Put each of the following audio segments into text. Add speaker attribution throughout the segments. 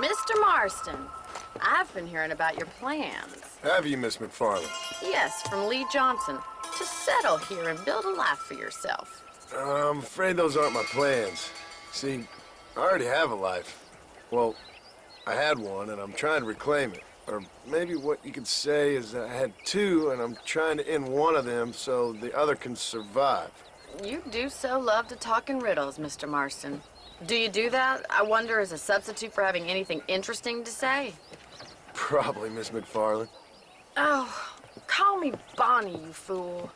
Speaker 1: Mr. Marston, I've been hearing about your plans.
Speaker 2: Have you, Miss McFarland?
Speaker 1: Yes, from Lee Johnson, to settle here and build a life for yourself.
Speaker 2: I'm afraid those aren't my plans. See, I already have a life. Well, I had one, and I'm trying to reclaim it. Or maybe what you could say is that I had two, and I'm trying to end one of them so the other can survive.
Speaker 1: You do so love to talk in riddles, Mr. Marston. Do you do that, I wonder, as a substitute for having anything interesting to say?
Speaker 2: Probably, Miss McFarland.
Speaker 1: Oh, call me Bonnie, you fool.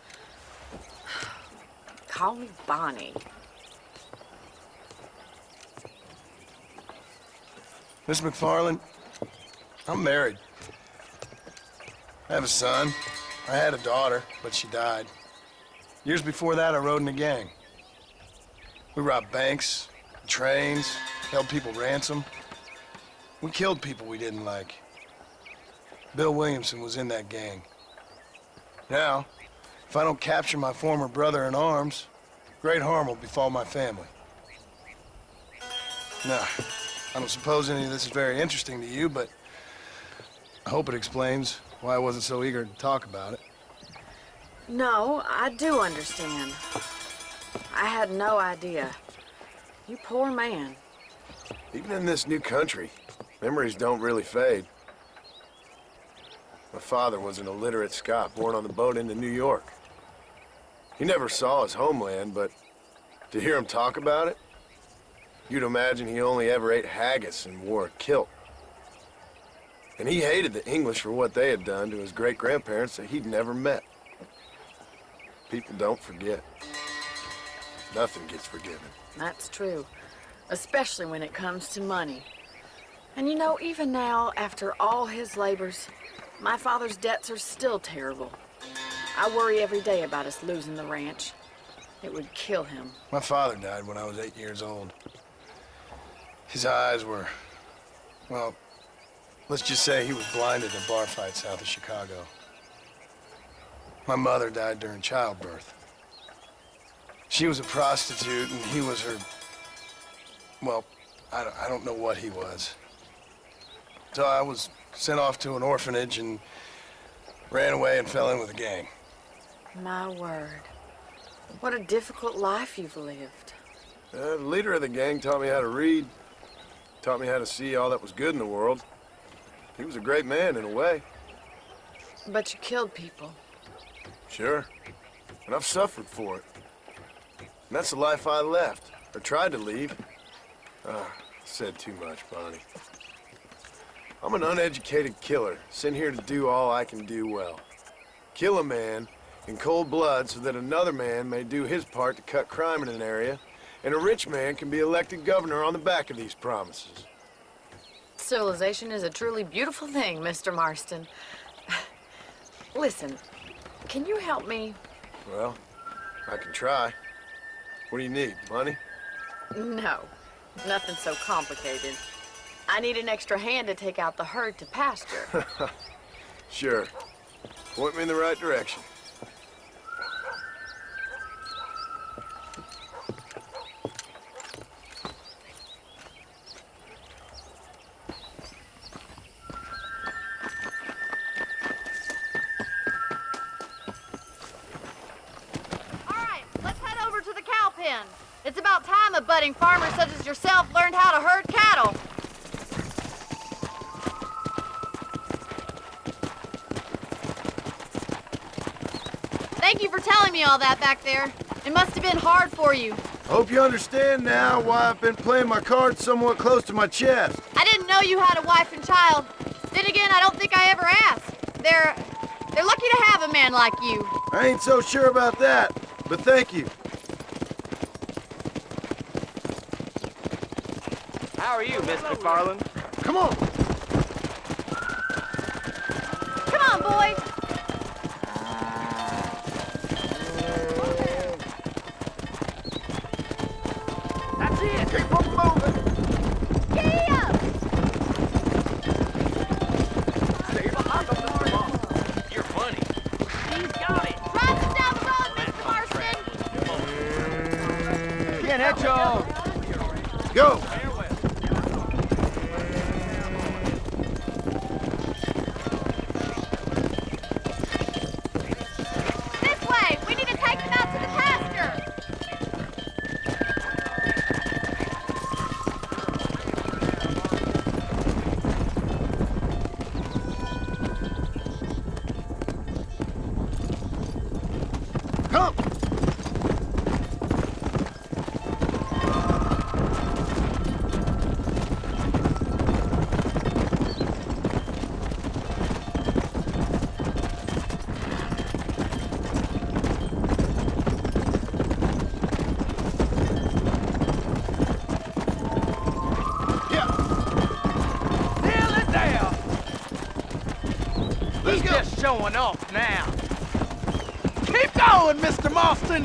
Speaker 1: Call me Bonnie.
Speaker 2: Miss McFarland, I'm married. I have a son. I had a daughter, but she died. Years before that, I rode in a gang. We robbed banks, trains, held people ransom. We killed people we didn't like. Bill Williamson was in that gang. Now, if I don't capture my former brother in arms, great harm will befall my family. Now, I don't suppose any of this is very interesting to you, but I hope it explains why I wasn't so eager to talk about it.
Speaker 1: No, I do understand. I had no idea. You poor man.
Speaker 2: Even in this new country, memories don't really fade. My father was an illiterate Scot born on the boat into New York. He never saw his homeland, but to hear him talk about it, you'd imagine he only ever ate haggis and wore a kilt. And he hated the English for what they had done to his great-grandparents that he'd never met. People don't forget. Nothing gets forgiven.
Speaker 1: That's true, especially when it comes to money. And you know, even now, after all his labors, my father's debts are still terrible. I worry every day about us losing the ranch. It would kill him.
Speaker 2: My father died when I was 8 years old. His eyes were, well, let's just say he was blinded in a bar fight south of Chicago. My mother died during childbirth. She was a prostitute and he was her, well, I don't know what he was. So I was sent off to an orphanage and ran away and fell in with a gang.
Speaker 1: My word. What a difficult life you've lived.
Speaker 2: The leader of the gang taught me how to read, taught me how to see all that was good in the world. He was a great man in a way.
Speaker 1: But you killed people.
Speaker 2: Sure. And I've suffered for it. And that's the life I left, or tried to leave. Said too much, Bonnie. I'm an uneducated killer, sent here to do all I can do well. Kill a man in cold blood so that another man may do his part to cut crime in an area, and a rich man can be elected governor on the back of these promises.
Speaker 1: Civilization is a truly beautiful thing, Mr. Marston. Listen, can you help me?
Speaker 2: Well, I can try. What do you need, money?
Speaker 1: No, nothing so complicated. I need an extra hand to take out the herd to pasture.
Speaker 2: Sure. Point me in the right direction.
Speaker 3: It's about time a budding farmer such as yourself learned how to herd cattle. Thank you for telling me all that back there. It must have been hard for you.
Speaker 2: I hope you understand now why I've been playing my cards somewhat close to my chest.
Speaker 3: I didn't know you had a wife and child. Then again, I don't think I ever asked. They're lucky to have a man like you.
Speaker 2: I ain't so sure about that, but thank you.
Speaker 4: How are you, Miss McFarland?
Speaker 2: Come on!
Speaker 3: Come on, boys!
Speaker 4: That's it!
Speaker 2: Keep on moving!
Speaker 3: Yeah!
Speaker 4: Stay behind them, Mr. Moss. You're funny. He's got it!
Speaker 3: Drive us down the road, Mr. Marston!
Speaker 4: Can't hit y'all!
Speaker 2: Go!
Speaker 5: showing off now. Keep going, Mr. Marston!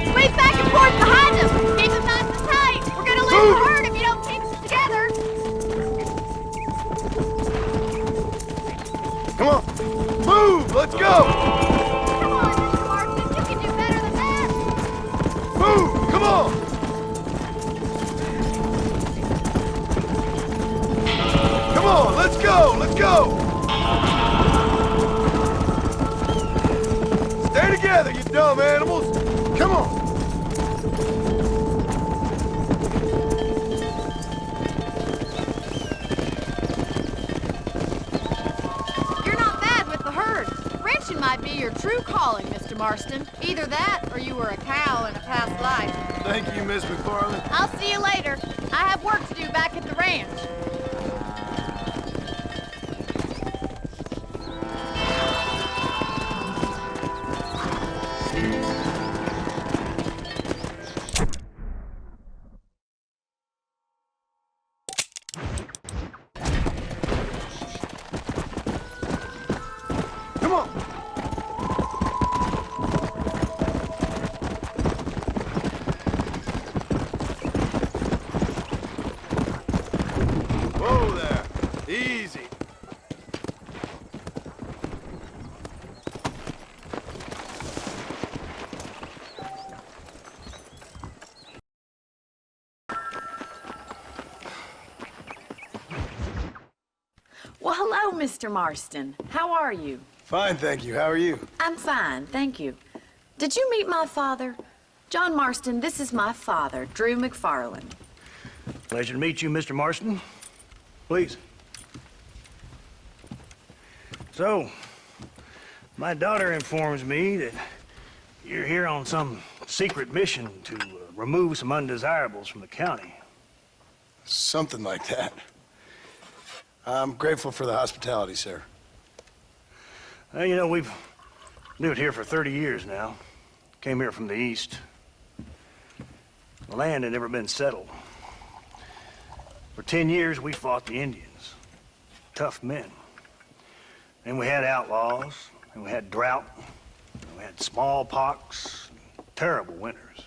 Speaker 3: Squeeze back and forth behind them! Keep them nice and tight! We're gonna lose the herd if you don't keep us together!
Speaker 2: Come on, move, let's go!
Speaker 3: Come on, Mr. Marston, you can do better than that!
Speaker 2: Move, come on! Come on, let's go, let's go! Stay together, you dumb animals! Come on!
Speaker 3: You're not bad with the herd. Ranching might be your true calling, Mr. Marston. Either that, or you were a cow in a past life.
Speaker 2: Thank you, Miss McFarland.
Speaker 3: I'll see you later. I have work to do back at the ranch.
Speaker 2: Come on! Whoa there! Easy!
Speaker 1: Well, hello, Mr. Marston. How are you?
Speaker 2: Fine, thank you. How are you?
Speaker 1: I'm fine, thank you. Did you meet my father? John Marston, this is my father, Drew McFarland.
Speaker 6: Pleasure to meet you, Mr. Marston. Please. So, my daughter informs me that you're here on some secret mission to remove some undesirables from the county.
Speaker 2: Something like that. I'm grateful for the hospitality, sir.
Speaker 6: Well, you know, we've lived here for 30 years now. Came here from the east. The land had never been settled. For 10 years, we fought the Indians. Tough men. And we had outlaws, and we had drought, and we had smallpox, terrible winters,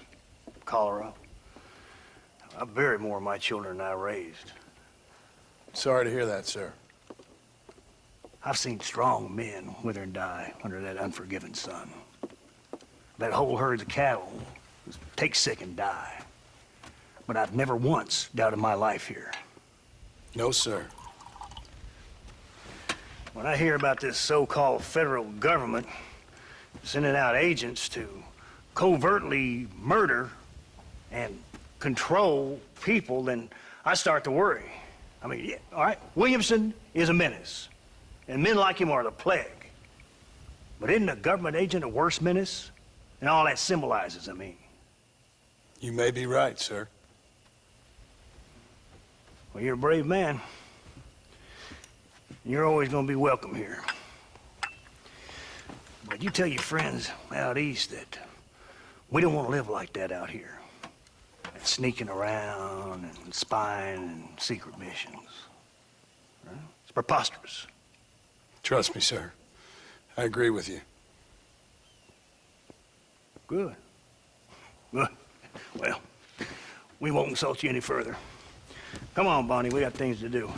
Speaker 6: cholera. I buried more of my children than I raised.
Speaker 2: Sorry to hear that, sir.
Speaker 6: I've seen strong men wither and die under that unforgiving sun. That whole herds of cattle take sick and die. But I've never once doubted my life here.
Speaker 2: No, sir.
Speaker 6: When I hear about this so-called federal government sending out agents to covertly murder and control people, then I start to worry. I mean, yeah, all right, Williamson is a menace, and men like him are the plague. But isn't a government agent a worse menace? And all that symbolizes, I mean.
Speaker 2: You may be right, sir.
Speaker 6: Well, you're a brave man. You're always gonna be welcome here. But you tell your friends out east that we don't want to live like that out here. That sneaking around and spying and secret missions. Right? It's preposterous.
Speaker 2: Trust me, sir. I agree with you.
Speaker 6: Good. Good. Well, we won't insult you any further. Come on, Bonnie, we got things to do.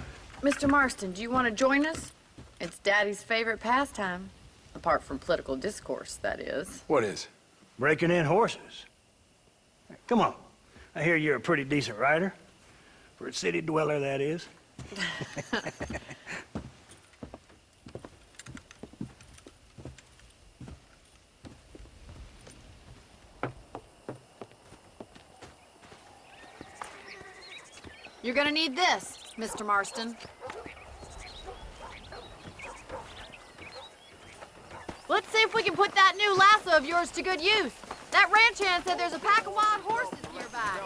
Speaker 1: Mr. Marston, do you want to join us? It's Daddy's favorite pastime. Apart from political discourse, that is.
Speaker 2: What is?
Speaker 6: Breaking in horses. Come on. I hear you're a pretty decent rider. For a city dweller, that is.
Speaker 3: You're gonna need this, Mr. Marston. Let's see if we can put that new lasso of yours to good use. That ranch hand said there's a pack of wild horses nearby.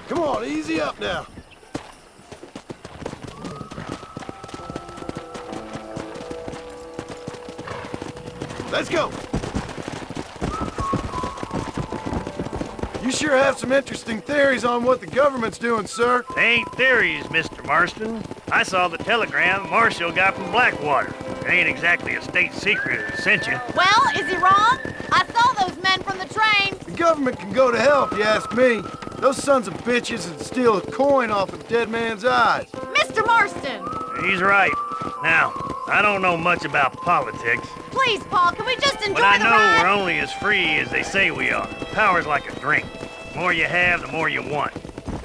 Speaker 2: Come on, easy up now. Let's go. You sure have some interesting theories on what the government's doing, sir.
Speaker 6: They ain't theories, Mr. Marston. I saw the telegram Marshall got from Blackwater. It ain't exactly a state secret that sent you.
Speaker 3: Well, is he wrong? I saw those men from the train.
Speaker 2: The government can go to hell if you ask me. Those sons of bitches would steal a coin off a dead man's eyes.
Speaker 3: Mr. Marston!
Speaker 6: He's right. Now, I don't know much about politics,
Speaker 3: Please, Paul, can we just enjoy
Speaker 6: but I
Speaker 3: the
Speaker 6: know
Speaker 3: ride?
Speaker 6: we're only as free as they say we are. Power's like a drink. The more you have, the more you want.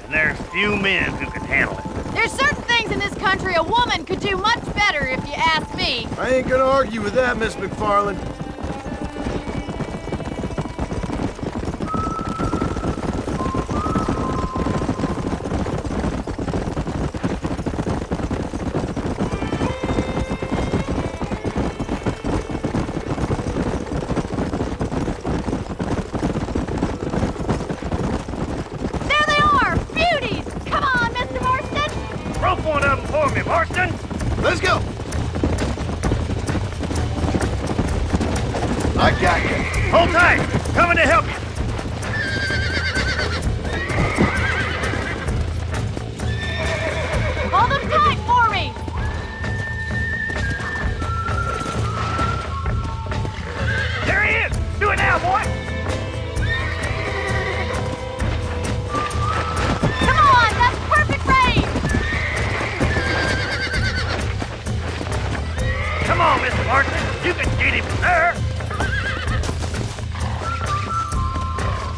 Speaker 6: And there's few men who can handle it.
Speaker 3: There's certain things in this country a woman could do much better if you ask me.
Speaker 2: I ain't gonna argue with that, Miss McFarland.
Speaker 3: There they are! Beauties! Come on, Mr. Marston!
Speaker 6: Rope one of them for me, Marston!
Speaker 2: Let's go. I got you.
Speaker 6: Hold tight! Coming to help you!
Speaker 3: Hold them tight for me!
Speaker 6: There he is! Do it now, boy!
Speaker 3: Come on, that's perfect range!
Speaker 6: Come on, Mr. Marston! You can get him from there!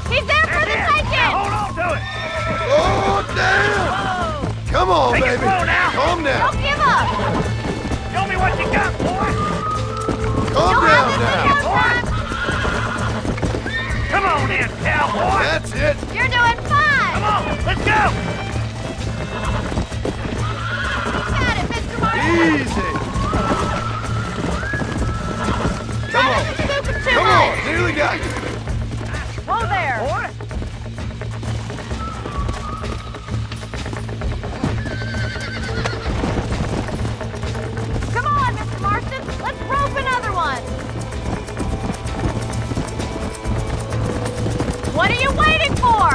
Speaker 3: He's there for the
Speaker 6: Now
Speaker 3: taking!
Speaker 6: hold on to it!
Speaker 2: Oh, damn! Come on,
Speaker 6: Take it
Speaker 2: baby.
Speaker 6: slow now.
Speaker 2: Calm down.
Speaker 3: Don't give up!
Speaker 6: Show me what you got, boy!
Speaker 2: Calm
Speaker 3: You'll
Speaker 2: down
Speaker 3: have this
Speaker 2: now.
Speaker 3: in no time!
Speaker 6: Come on in, cowboy!
Speaker 2: That's it.
Speaker 3: You're doing fine!
Speaker 6: Come on, let's go!
Speaker 3: Got it, Mr. Marston!
Speaker 2: Easy. Come on.
Speaker 3: Stupid too
Speaker 2: Come
Speaker 3: much!
Speaker 2: on. Nearly got you.
Speaker 3: Whoa there!
Speaker 6: Boy!
Speaker 3: Come on, Mr. Marston! Let's rope another one! What are you waiting for?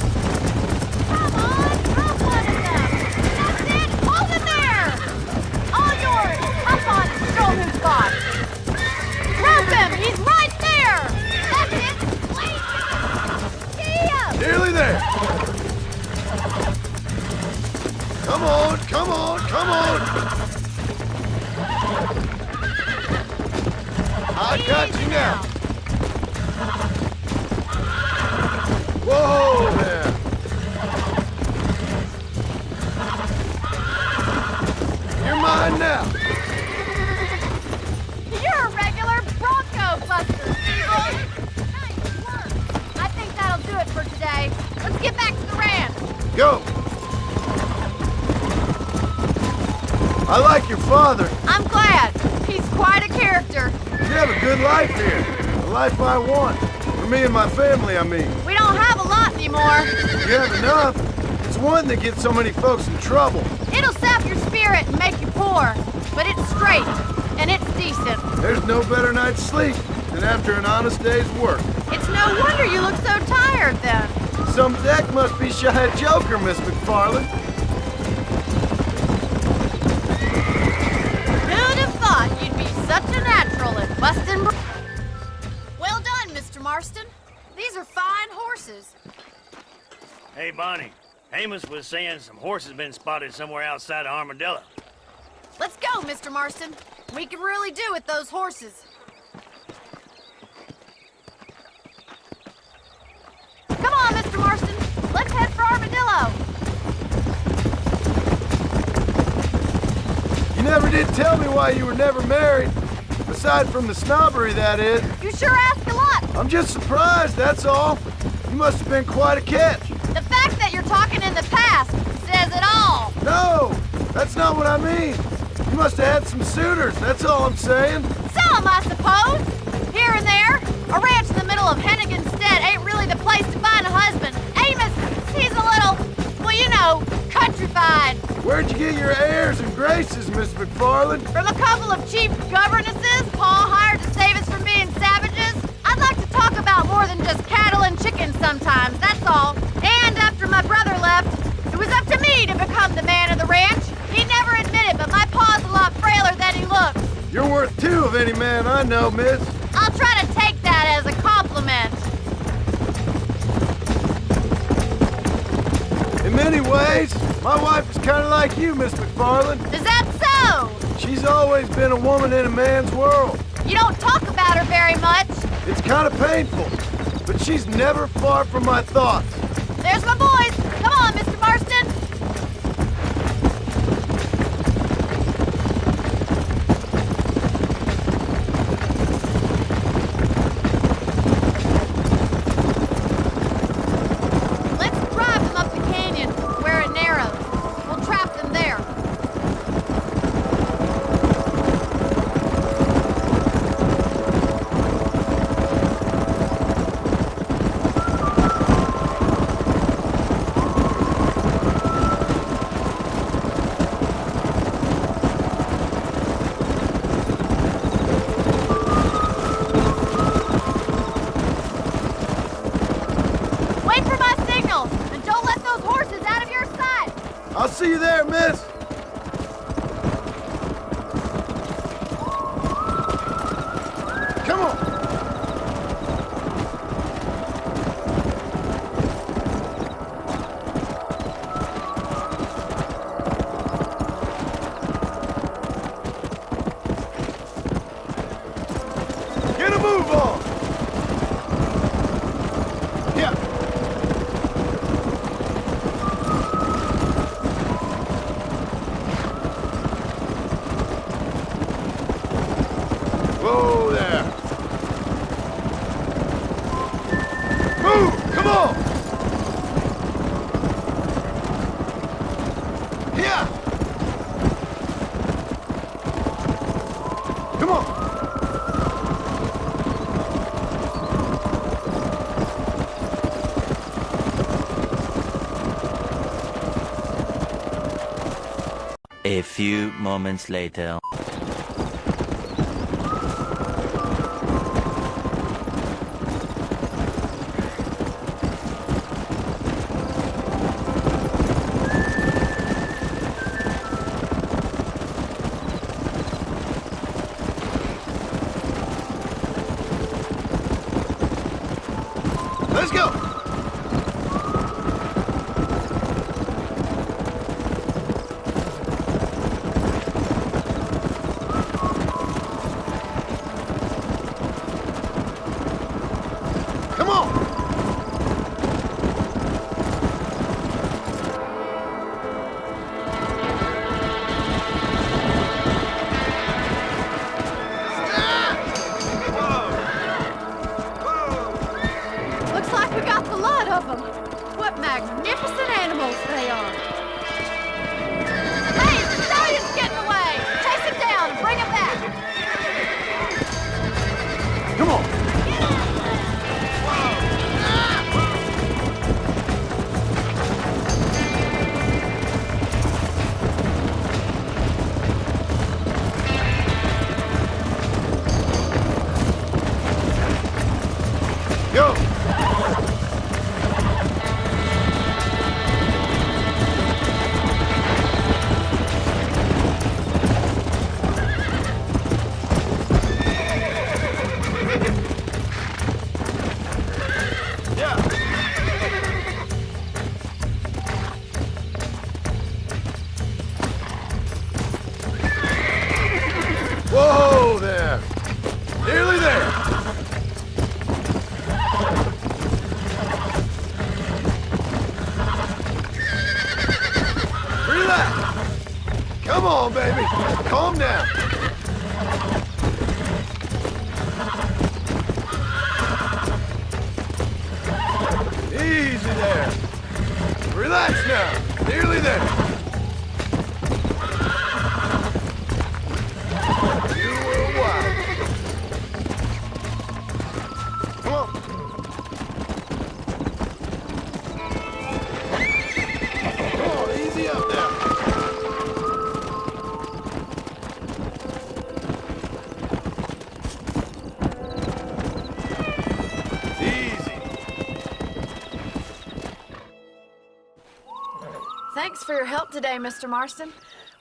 Speaker 3: Come on, rope one of them! That's it! Hold it there! All yours! Hop on and show him who's boss! Rope him! He's right there! That's it! Wait! See ya!
Speaker 2: Nearly there. Come on. Come on. Come on. I got you now. Whoa there. You're mine now.
Speaker 3: You're a regular Bronco buster, Steve. Nice work. I think that'll do it for today. Let's get back to the ranch.
Speaker 2: Go. I like your father.
Speaker 3: I'm glad. He's quite a character.
Speaker 2: You have a good life here. The life I want. For me and my family, I mean.
Speaker 3: We don't have a lot anymore.
Speaker 2: You have enough. It's one that gets so many folks in trouble.
Speaker 3: It'll sap your spirit and make you poor. But it's straight, and it's decent.
Speaker 2: There's no better night's sleep than after an honest day's work.
Speaker 3: It's no wonder you look so tired then.
Speaker 2: Some deck must be shy of Joker, Miss McFarland.
Speaker 3: Who'd have thought you'd be such a natural at busting... Well done, Mr. Marston. These are fine horses.
Speaker 6: Hey, Bonnie. Amos was saying some horses been spotted somewhere outside of Armadillo.
Speaker 3: Let's go, Mr. Marston. We can really do with those horses. Come on, Mr. Marston. Let's head for Armadillo.
Speaker 2: You never did tell me why you were never married. Aside from the snobbery, that is.
Speaker 3: You sure ask a lot.
Speaker 2: I'm just surprised, that's all. You must have been quite a catch.
Speaker 3: The fact that you're talking in the past says it all.
Speaker 2: No, that's not what I mean. You must have had some suitors, that's all I'm saying.
Speaker 3: Some, I suppose. Here and there. A ranch in the middle of Hennigan's Stead ain't really the place to find a husband. Amos, he's a little, well, you know, countrified.
Speaker 2: Where'd you get your airs and graces, Miss McFarland.
Speaker 3: From a couple of cheap governesses Paul hired to save us from being savages, I'd like to talk about more than just cattle and chickens sometimes, that's all. And after my brother left, it was up to me to become the man of the ranch. He never admitted, but my paw's a lot frailer than he looks.
Speaker 2: You're worth two of any man I know, miss.
Speaker 3: I'll try to take that as a compliment.
Speaker 2: In many ways, my wife is kind of like you, Miss McFarland.
Speaker 3: Is that so?
Speaker 2: She's always been a woman in a man's world.
Speaker 3: You don't talk about her very much.
Speaker 2: It's kind of painful, but she's never far from my thoughts.
Speaker 3: There's my boys. Come on, Mr. Marston. Let's drive them up the canyon where it narrows. We'll trap them there. Wait for my signal, and don't let those horses out of your sight.
Speaker 2: I'll see you there, miss. Come on. Get a move on. Yeah. Whoa there. Move! Come on! Here! Come on!
Speaker 7: A few moments later.
Speaker 2: Let's go! Come on!
Speaker 3: Looks like we got the lot of them. What magnificent animals they are. Hey, the stallion's getting away. Chase him down and bring him back.
Speaker 2: Come on! Go! Yeah! Whoa there! Nearly there! Relax! Come on, baby! Calm down! Easy there! Relax now! Nearly there! You were a while. Come on! Come on, easy up there!
Speaker 1: Thanks for your help today, Mr. Marston.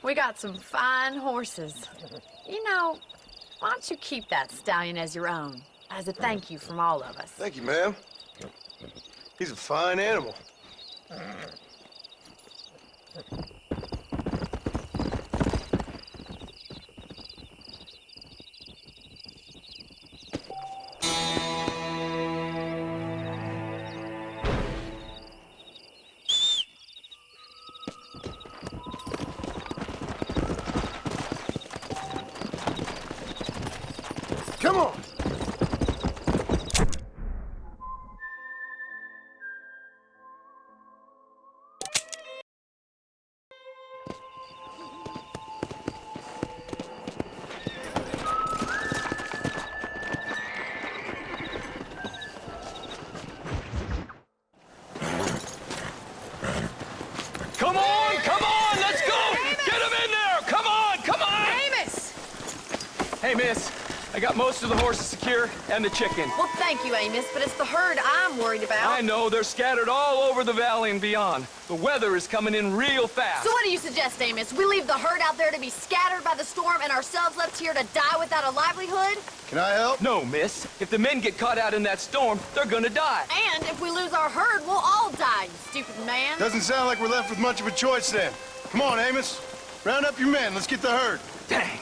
Speaker 1: We got some fine horses. You know, why don't you keep that stallion as your own, as a thank you from all of us?
Speaker 2: Thank you, ma'am. He's a fine animal. Come on!
Speaker 4: Come on, let's go! Get him in there! Come on, come on!
Speaker 1: Amos!
Speaker 4: Hey, miss. I got most of the horses secure and the chicken.
Speaker 1: Well, thank you, Amos, but it's the herd I'm worried about.
Speaker 4: I know, they're scattered all over the valley and beyond. The weather is coming in real fast.
Speaker 1: So what do you suggest, Amos? We leave the herd out there to be scattered by the storm and ourselves left here to die without a livelihood?
Speaker 2: Can I help?
Speaker 4: No, miss. If the men get caught out in that storm, they're gonna die.
Speaker 1: And if we lose our herd, we'll all die, you stupid man.
Speaker 2: Doesn't sound like we're left with much of a choice then. Come on, Amos. Round up your men. Let's get the herd.
Speaker 4: Dang.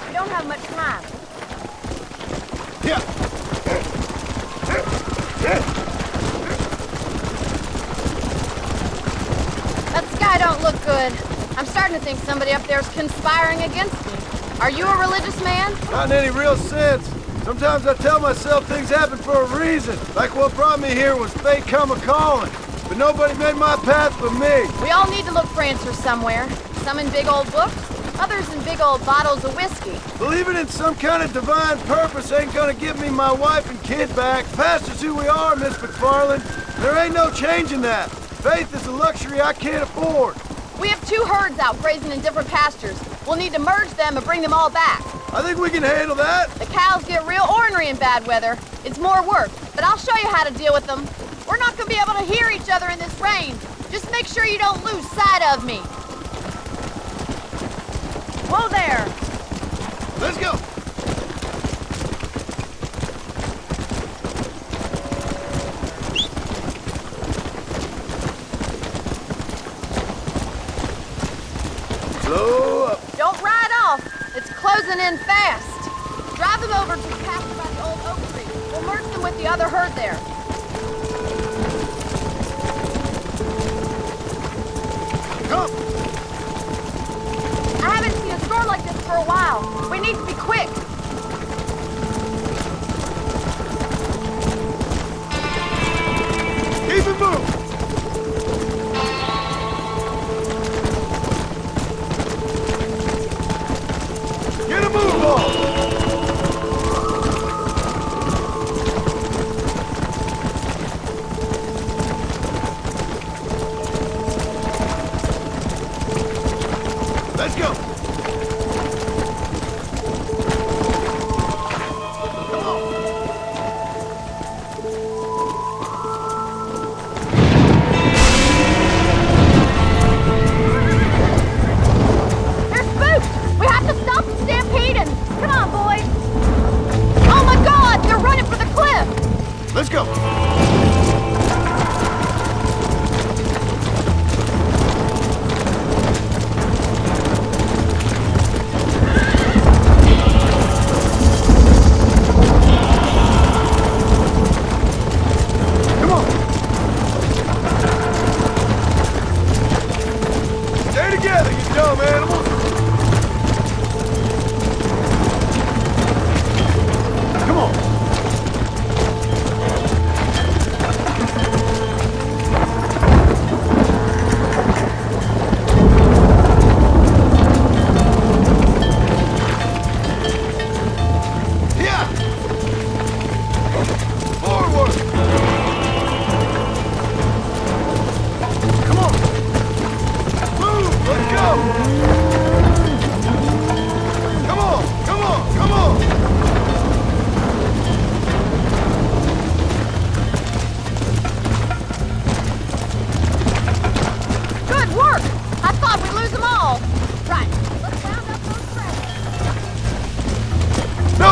Speaker 3: We don't have much time.
Speaker 2: Yeah.
Speaker 3: That sky don't look good. I'm starting to think somebody up there's conspiring against me. Are you a religious man?
Speaker 8: Not in any real sense. Sometimes I tell myself things happen for a reason. Like what brought me here was fate come a-calling. But nobody made my path but me.
Speaker 3: We all need to look for answers somewhere. Some in big old books, others in big old bottles of whiskey.
Speaker 8: Believing in some kind of divine purpose ain't gonna give me my wife and kid back. Past is who we are, Miss McFarland. There ain't no changing that. Faith is a luxury I can't afford.
Speaker 3: We have 2 herds out grazing in different pastures. We'll need to merge them and bring them all back.
Speaker 8: I think we can handle that.
Speaker 3: The cows get real ornery in bad weather. It's more work, but I'll show you how to deal with them. We're not gonna be able to hear each other in this rain. Just make sure you don't lose sight of me. Whoa there!
Speaker 2: Let's go.
Speaker 8: Slow up.
Speaker 3: Don't ride off. It's closing in fast. Drive them over to the pasture by the old oak tree. We'll merge them with the other herd there.
Speaker 2: Come.
Speaker 3: I haven't seen a storm like this for a while. We need to be quick.
Speaker 2: Keep it moving. Get a move on. Let's go.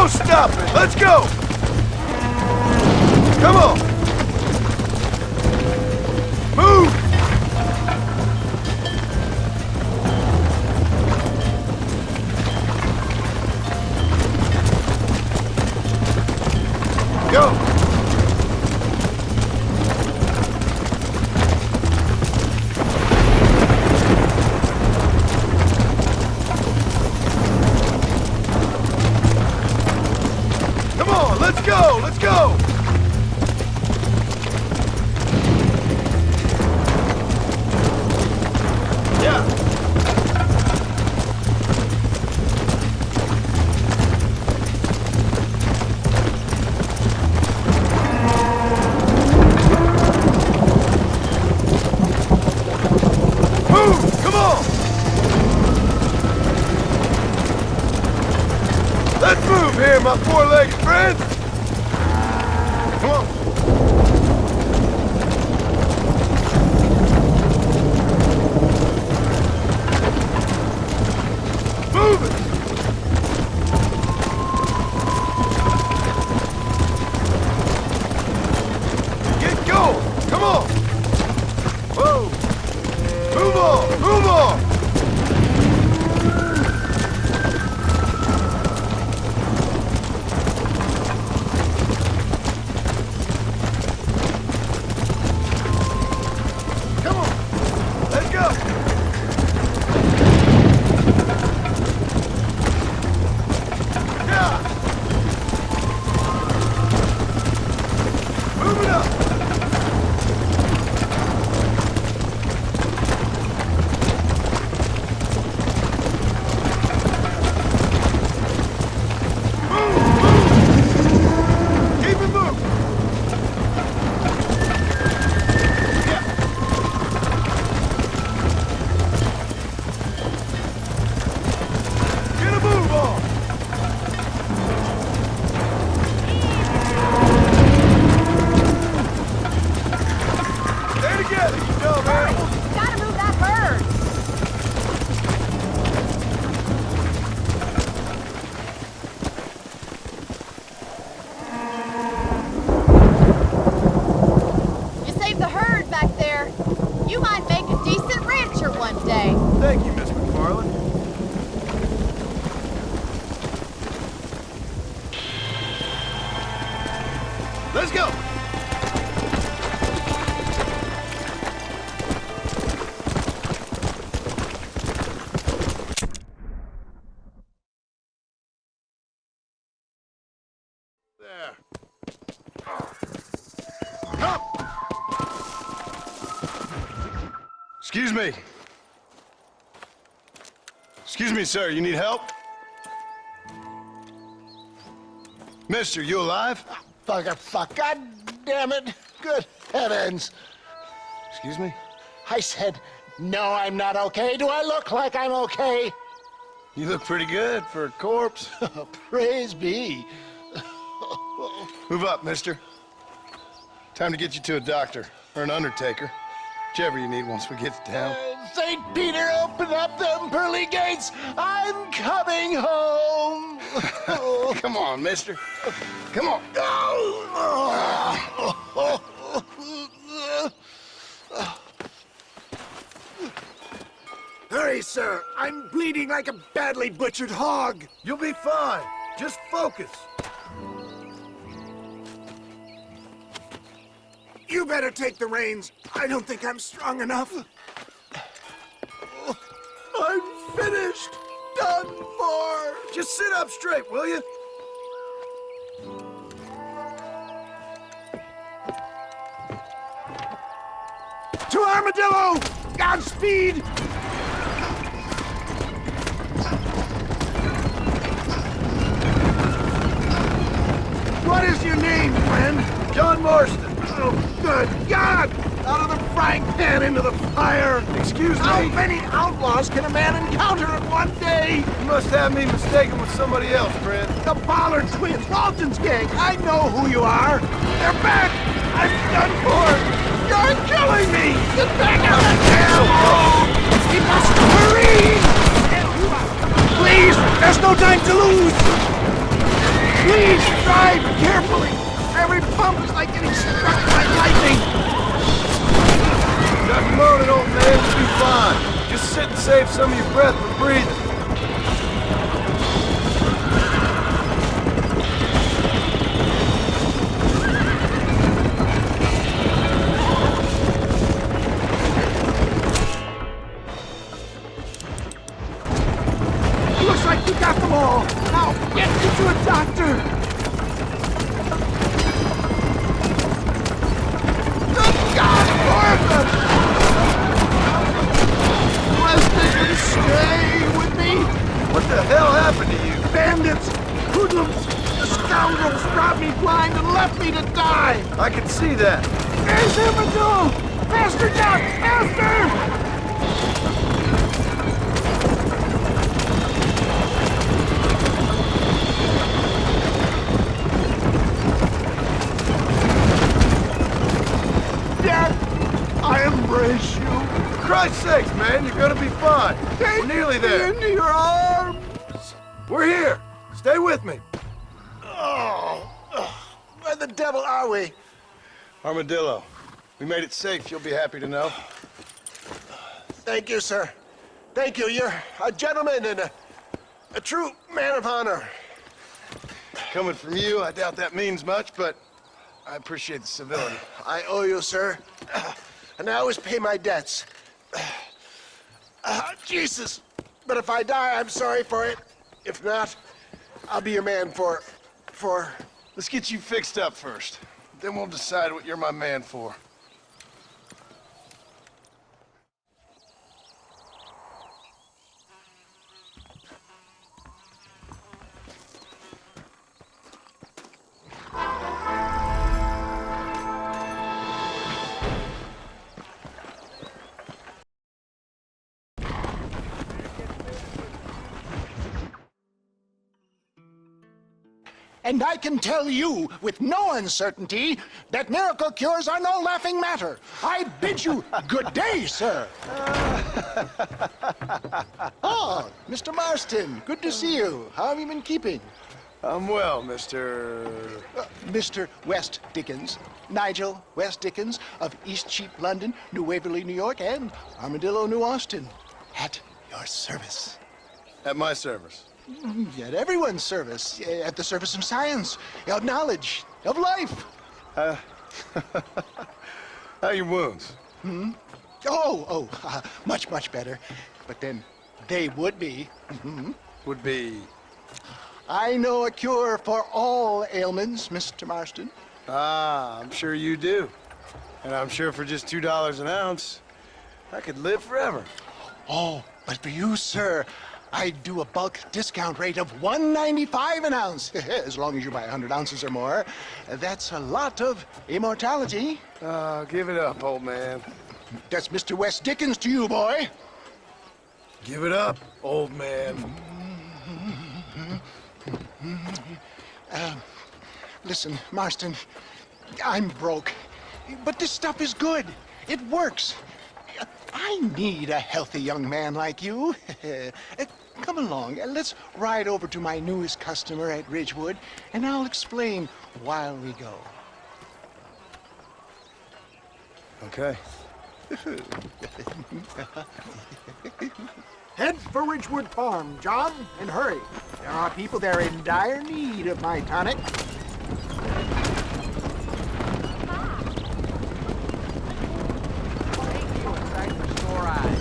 Speaker 8: no stopping. Let's go. Come on. Move. Go. Come on, let's go, let's go! Yeah. Move, come on! Let's move here, my four-legged friends! Come on. Move it! Get going! Come on! Whoa! Move on! Move on! Come on! Let's go! Yeah! Move it up! Keep it moving! Yeah! Get a move on! Stay together, you dumb animals!
Speaker 3: Gotta move that bird. You saved the herd back there. You might make a decent rancher one day.
Speaker 8: Thank you, Miss McFarland. Let's go! There. Come! Excuse me. Excuse me, sir. You need help? Mister, you alive?
Speaker 9: Fuck, God damn it. Good heavens.
Speaker 8: Excuse me?
Speaker 9: I said, no, I'm not okay. Do I look like I'm okay?
Speaker 2: You look pretty good for a corpse.
Speaker 9: Praise be.
Speaker 2: Move up, mister. Time to get you to a doctor or an undertaker. Whichever you need once we get to town.
Speaker 9: St. Peter, open up them pearly gates. I'm coming home.
Speaker 2: Come on, mister. Come on.
Speaker 8: Hurry, sir. I'm bleeding like a badly butchered hog. You'll be fine. Just focus. You better take the reins. I don't think I'm strong enough. I'm finished. Done for. Just sit up straight, will you? To Armadillo! Godspeed! What is your name, friend? John Marston. Oh, good God! Out of the frying pan into the fire! Excuse me? How many outlaws can a man encounter in one day? You must have me mistaken with somebody else, friend. The Pollard twins, Walton's gang. I know who you are. They're back! I'm done for! You're killing me! Get back out of town! We must hurry! Please, there's no time to lose! Please drive carefully. Every bump is like getting struck by lightning.
Speaker 2: Nothing moaning, old man. You'll be fine. Just sit and save some of your breath for breathing.
Speaker 8: Looks like you got them all. Now, get me to a doctor. Good God, Martha! West, stay with me.
Speaker 2: What the hell happened to you?
Speaker 8: Bandits, hoodlums, the scoundrels robbed me blind and left me to die.
Speaker 2: I can see that.
Speaker 8: There's Armadillo! Faster, Doc! Faster! I embrace you.
Speaker 2: For Christ's sakes, man, you're gonna be fine. We're nearly there.
Speaker 8: Into your arms.
Speaker 2: We're here. Stay with me.
Speaker 8: Where the devil are we?
Speaker 2: Armadillo, we made it safe, you'll be happy to know.
Speaker 8: Thank you, sir. Thank you. You're a gentleman and a true man of honor.
Speaker 2: Coming from you, I doubt that means much, but I appreciate the civility.
Speaker 8: I owe you, sir. And I always pay my debts. Jesus. But if I die, I'm sorry for it. If not, I'll be your man for...
Speaker 2: Let's get you fixed up first. Then we'll decide what you're my man for.
Speaker 8: And I can tell you with no uncertainty that miracle cures are no laughing matter. I bid you good day, sir. Oh, Mr. Marston, good to see you. How have you been keeping?
Speaker 2: I'm well, Mr.
Speaker 8: Mr. West Dickens, Nigel West Dickens of East Cheap, London, New Waverly, New York, and Armadillo, New Austin. At your service.
Speaker 2: At my service.
Speaker 8: At everyone's service. At the service of science, of knowledge, of life.
Speaker 2: How are your wounds?
Speaker 8: Much, much better. But then they would be.
Speaker 2: Would be...
Speaker 8: I know a cure for all ailments, Mr. Marston.
Speaker 2: Ah, I'm sure you do. And I'm sure for just $2 an ounce, I could live forever.
Speaker 8: Oh, but for you, sir, I do a bulk discount rate of $1.95 an ounce, as long as you buy 100 ounces or more. That's a lot of immortality.
Speaker 2: Give it up, old man.
Speaker 8: That's Mr. West Dickens to you, boy.
Speaker 2: Give it up, old man.
Speaker 8: Listen, Marston, I'm broke, but this stuff is good. It works. I need a healthy young man like you. Come along, let's ride over to my newest customer at Ridgewood, and I'll explain while we go.
Speaker 2: Okay.
Speaker 8: Head for Ridgewood Farm, John, and hurry. There are people there in dire need of my tonic.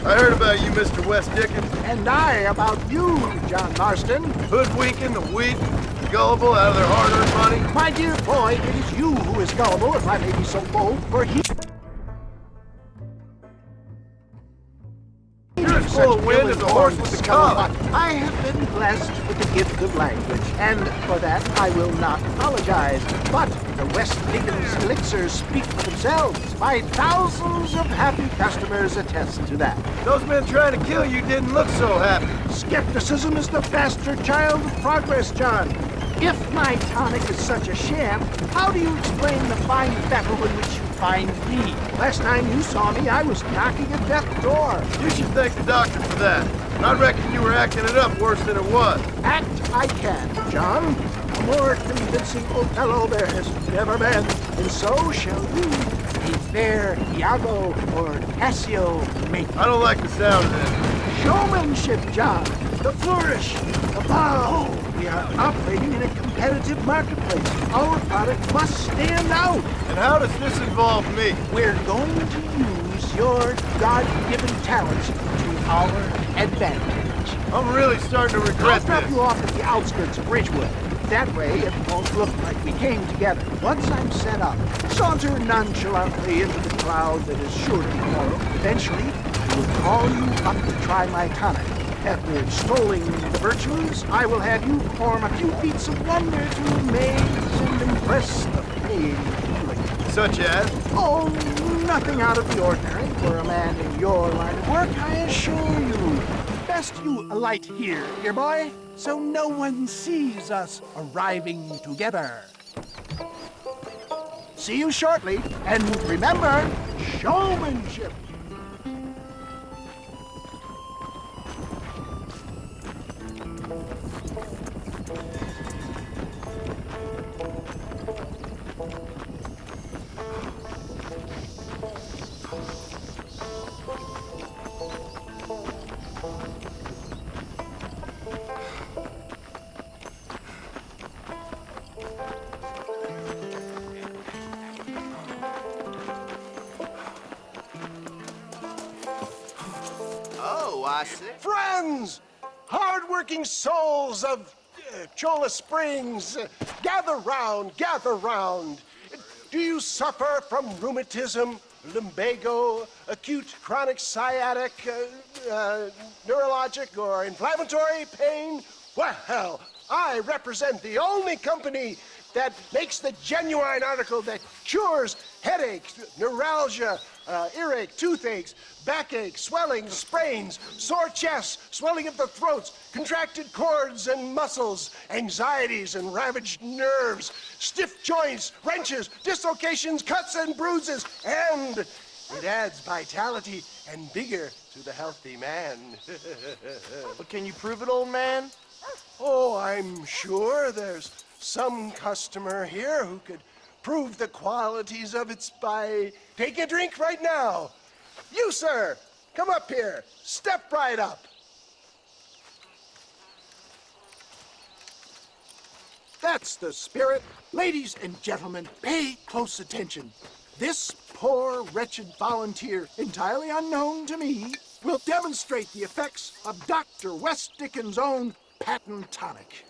Speaker 2: I heard about you, Mr. West Dickens.
Speaker 8: And I about you, John Marston.
Speaker 2: Hoodwinking the weak, gullible out of their hard-earned money.
Speaker 8: My dear boy, it is you who is gullible, if I may be so bold, for he...
Speaker 2: You're as full of wind as a horse with the collar.
Speaker 8: I have been blessed with the gift of language, and for that I will not apologize. But the West Dickens elixirs speak for themselves. My thousands of happy customers attest to that.
Speaker 2: Those men trying to kill you didn't look so happy.
Speaker 8: Skepticism is the bastard child of progress, John. If my tonic is such a sham, how do you explain the fine battle in which you find me? Last time you saw me, I was knocking at death's door.
Speaker 2: You should thank the doctor for that. I reckon you were acting it up worse than it was.
Speaker 8: Act I can, John. more convincing Othello there has never been, and so shall you, a fair Iago or Cassio make.
Speaker 2: I don't like the sound of this.
Speaker 8: Showmanship, John. The flourish, the bow. We are operating in a competitive marketplace. Our product must stand out.
Speaker 2: And how does this involve me?
Speaker 8: We're going to use your God-given talents to our advantage.
Speaker 2: I'm really starting to
Speaker 8: I'll
Speaker 2: regret
Speaker 8: drop
Speaker 2: this.
Speaker 8: you off at the outskirts of Ridgewood. That way, it won't look like we came together. Once I'm set up, saunter nonchalantly into the crowd that is sure to follow. Eventually, I will call you up to try my tonic. After extolling the virtues, I will have you perform a few feats of wonder to amaze and impress the paying public.
Speaker 2: Such as?
Speaker 8: Oh, nothing out of the ordinary for a man in your line of work, I assure you. Best you alight here, dear boy, so no one sees us arriving together. See you shortly, and remember, showmanship.
Speaker 9: Oh, I see.
Speaker 10: Friends, hard-working souls of Cholla Springs, gather round, gather round. Do you suffer from rheumatism, lumbago, acute chronic sciatic, neurologic, or inflammatory pain? Well, I represent the only company that makes the genuine article that cures headaches, neuralgia, earache, toothaches, backache, swelling, sprains, sore chests, swelling of the throats, contracted cords and muscles, anxieties and ravaged nerves, stiff joints, wrenches, dislocations, cuts and bruises, and it adds vitality and vigor to the healthy man.
Speaker 9: But can you prove it, old man?
Speaker 10: Oh, I'm sure there's some customer here who could prove the qualities of it by taking a drink right now. You, sir, come up here. Step right up. That's the spirit. Ladies and gentlemen, pay close attention. This poor, wretched volunteer, entirely unknown to me, will demonstrate the effects of Dr. West Dickens' own patent tonic.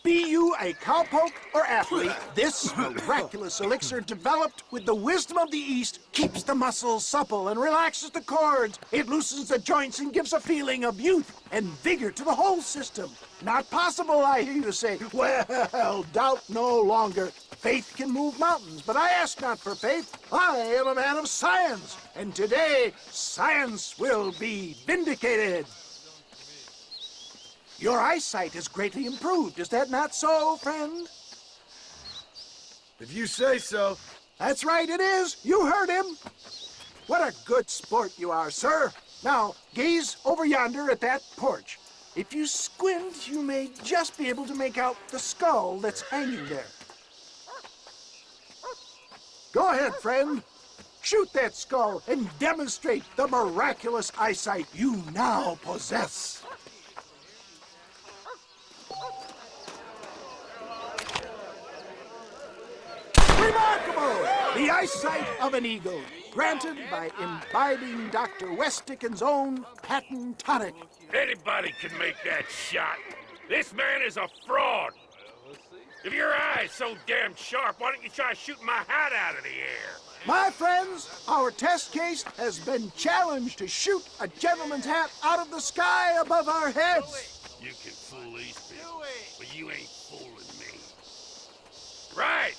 Speaker 10: Be you a cowpoke or athlete, this miraculous elixir developed with the wisdom of the East keeps the muscles supple and relaxes the cords. It loosens the joints and gives a feeling of youth and vigor to the whole system. Not possible, I hear you say. Well, doubt no longer. Faith can move mountains, but I ask not for faith. I am a man of science, and today science will be vindicated. Your eyesight has greatly improved. Is that not so, friend?
Speaker 2: If you say so.
Speaker 10: That's right, it is. You heard him. What a good sport you are, sir. Now, gaze over yonder at that porch. If you squint, you may just be able to make out the skull that's hanging there. Go ahead, friend. Shoot that skull and demonstrate the miraculous eyesight you now possess. Remarkable! The eyesight of an eagle, granted by imbibing Dr. West Dickens' own patent tonic.
Speaker 4: Anybody can make that shot. This man is a fraud. If your eye's so damn sharp, why don't you try shooting my hat out of the air?
Speaker 10: My friends, our test case has been challenged to shoot a gentleman's hat out of the sky above our heads.
Speaker 4: You can fool these people, but you ain't fooling me. Right.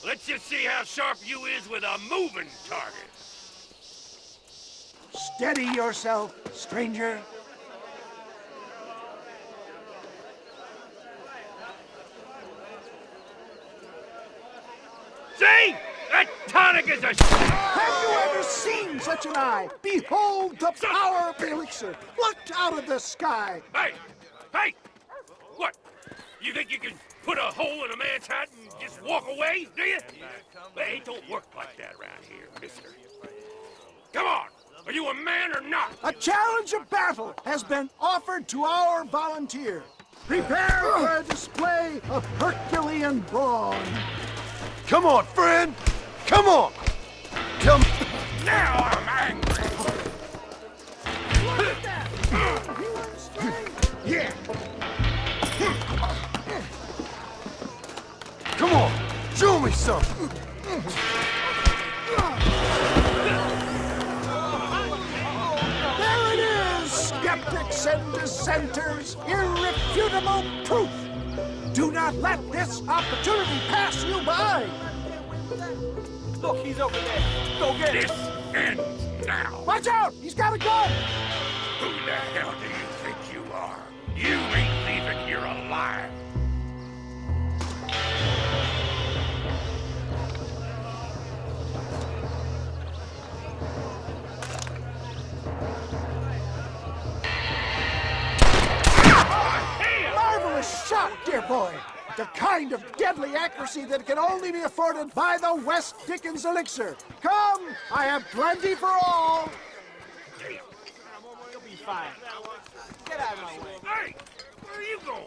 Speaker 4: Let's just see how sharp you is with a moving target.
Speaker 10: Steady yourself, stranger.
Speaker 4: See? That tonic is a
Speaker 10: Have you ever seen such an eye? Behold the power of the elixir. Look out of the sky.
Speaker 4: Hey! Hey! What? you can put a hole in a man's hat and just walk away, do you? Hey, it don't work like that around here, mister. Come on! Are you a man or not?
Speaker 10: A challenge of battle has been offered to our volunteer. Prepare for a display of Herculean brawn.
Speaker 8: Come on, friend! Come on! Come...
Speaker 4: Now I'm angry!
Speaker 10: Yeah.
Speaker 8: Come on! Show me something!
Speaker 10: There it is, skeptics and dissenters, irrefutable proof. Do not let this opportunity pass you by.
Speaker 5: Look, he's over there. Go get him.
Speaker 4: This ends now.
Speaker 10: Watch out! He's got a gun!
Speaker 4: Who the hell do you think you are? You ain't leaving here alive.
Speaker 10: Marvelous shot, dear boy. The kind of deadly accuracy that can only be afforded by the West Dickens elixir. Come, I have plenty for all.
Speaker 5: You'll be fine. Get out of my way.
Speaker 4: Hey, where are you going?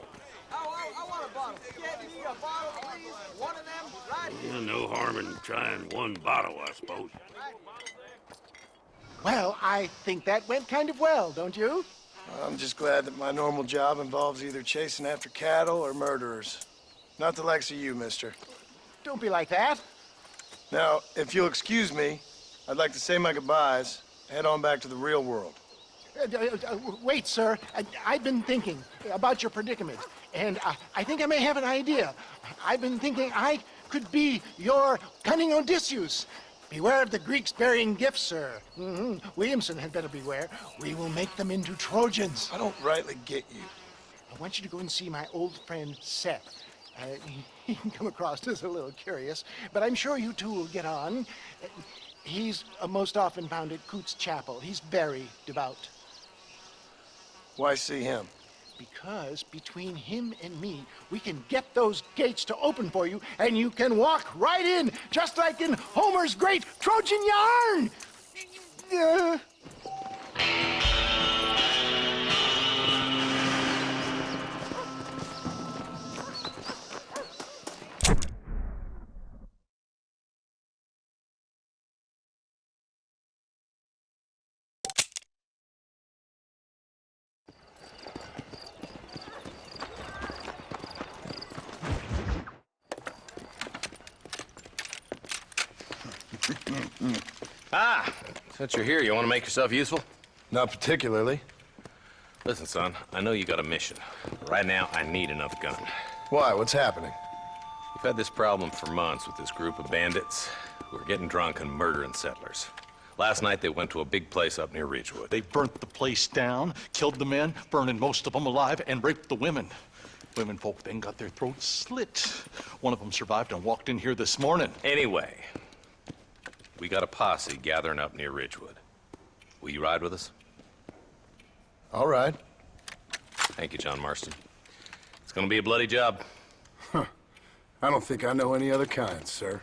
Speaker 5: I want a bottle. Get me a bottle, please. One of them, right here.
Speaker 4: Well, no harm in trying one bottle, I suppose.
Speaker 10: Well, I think that went kind of well, don't you?
Speaker 2: I'm just glad that my normal job involves either chasing after cattle or murderers. Not the likes of you, mister.
Speaker 10: Don't be like that.
Speaker 2: Now, if you'll excuse me, I'd like to say my goodbyes, head on back to the real world.
Speaker 10: Wait, sir. I've been thinking about your predicament, and I think I may have an idea. I've been thinking I could be your cunning Odysseus. Beware of the Greeks bearing gifts, sir. Williamson had better beware. We will make them into Trojans.
Speaker 2: I don't rightly get you.
Speaker 10: I want you to go and see my old friend Seth. He can come across as a little curious, but I'm sure you two will get on. He's most often found at Coots Chapel. He's very devout.
Speaker 2: Why see him?
Speaker 10: Because between him and me, we can get those gates to open for you, and you can walk right in, just like in Homer's great Trojan yarn!
Speaker 11: Since you're here, you want to make yourself useful?
Speaker 2: Not particularly.
Speaker 11: Listen, son, I know you got a mission. Right now, I need another gun.
Speaker 2: Why? What's happening?
Speaker 11: We've had this problem for months with this group of bandits who are getting drunk and murdering settlers. Last night, they went to a big place up near Ridgewood.
Speaker 12: They burnt the place down, killed the men, burning most of them alive, and raped the women. Women folk then got their throats slit. One of them survived and walked in here this morning.
Speaker 11: Anyway, we got a posse gathering up near Ridgewood. Will you ride with us?
Speaker 2: All right.
Speaker 11: Thank you, John Marston. It's gonna be a bloody job.
Speaker 2: Huh. I don't think I know any other kind, sir.